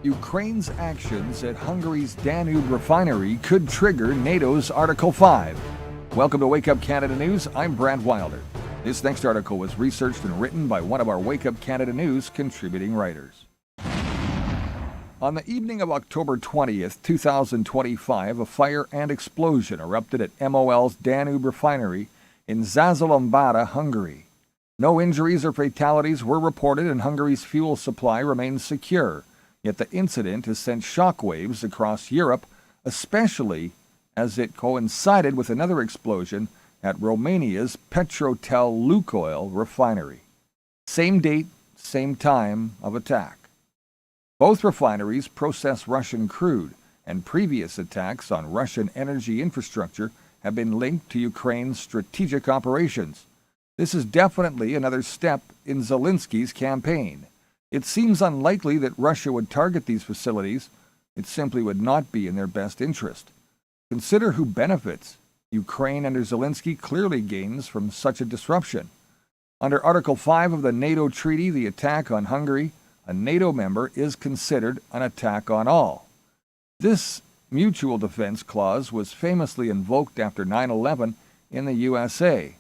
Ukraine's actions at Hungary's Danube Refinery could trigger NATO's Article 5. Welcome to Wake Up Canada News. I'm Brad Wilder. This next article was researched and written by one of our Wake Up Canada News contributing writers. On the evening of October 20th, 2025, a fire and explosion erupted at MOL's Danube Refinery in Zázalombata, Hungary. No injuries or fatalities were reported, and Hungary's fuel supply remains secure. Yet the incident has sent shockwaves across Europe, especially as it coincided with another explosion at Romania's Petrotel Lukoil refinery. Same date, same time of attack. Both refineries process Russian crude, and previous attacks on Russian energy infrastructure have been linked to Ukraine's strategic operations. This is definitely another step in Zelensky's campaign. It seems unlikely that Russia would target these facilities. It simply would not be in their best interest. Consider who benefits. Ukraine under Zelensky clearly gains from such a disruption. Under Article 5 of the NATO Treaty, the attack on Hungary, a NATO member, is considered an attack on all. This mutual defense clause was famously invoked after 9/11 in the USA.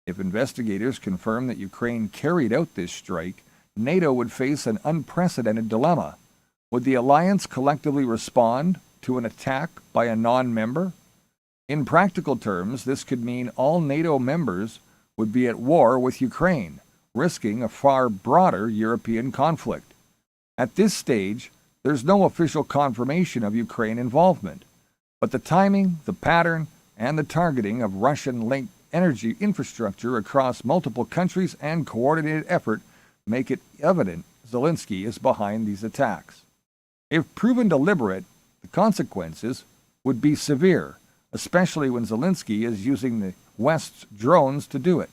If investigators confirm that Ukraine carried out this strike, NATO would face an unprecedented dilemma. Would the alliance collectively respond to an attack by a non-member? In practical terms, this could mean all NATO members would be at war with Ukraine, risking a far broader European conflict. At this stage, there's no official confirmation of Ukraine involvement, but the timing, the pattern, and the targeting of Russian-linked energy infrastructure across multiple countries and coordinated effort make it evident Zelensky is behind these attacks. If proven deliberate, the consequences would be severe, especially when Zelensky is using the West's drones to do it.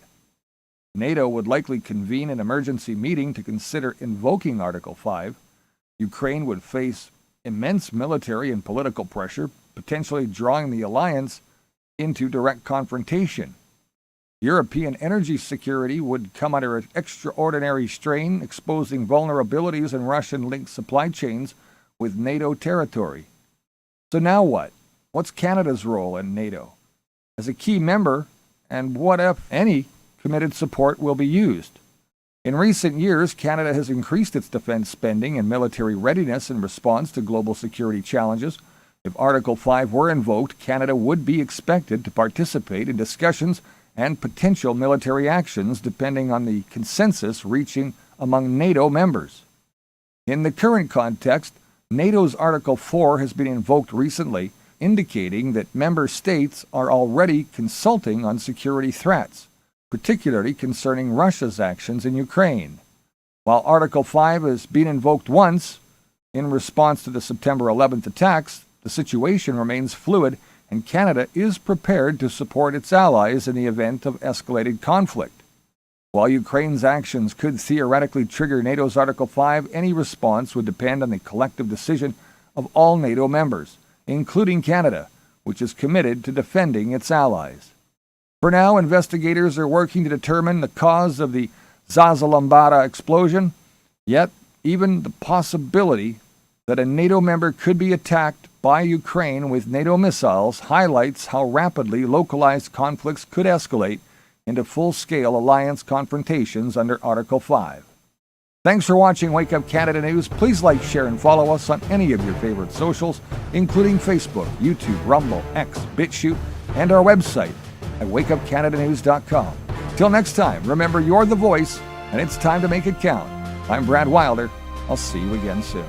NATO would likely convene an emergency meeting to consider invoking Article 5. Ukraine would face immense military and political pressure, potentially drawing the alliance into direct confrontation. European energy security would come under an extraordinary strain, exposing vulnerabilities in Russian-linked supply chains with NATO territory. So now what? What's Canada's role in NATO? As a key member, and what, if any, committed support will be used? In recent years, Canada has increased its defense spending and military readiness in response to global security challenges. If Article 5 were invoked, Canada would be expected to participate in discussions and potential military actions depending on the consensus reaching among NATO members. In the current context, NATO's Article 4 has been invoked recently, indicating that member states are already consulting on security threats, particularly concerning Russia's actions in Ukraine. While Article 5 has been invoked once, in response to the September 11th attacks, the situation remains fluid, and Canada is prepared to support its allies in the event of escalated conflict. While Ukraine's actions could theoretically trigger NATO's Article 5, any response would depend on the collective decision of all NATO members, including Canada, which is committed to defending its allies. For now, investigators are working to determine the cause of the Zázalombata explosion, yet even the possibility that a NATO member could be attacked by Ukraine with NATO missiles highlights how rapidly localized conflicts could escalate into full-scale alliance confrontations under Article 5. Thanks for watching Wake Up Canada News. Please like, share, and follow us on any of your favorite socials, including Facebook, YouTube, Rumble, X, BitChute, and our website at wakeupcanadanews.com. Till next time, remember you're the voice, and it's time to make it count. I'm Brad Wilder. I'll see you again soon.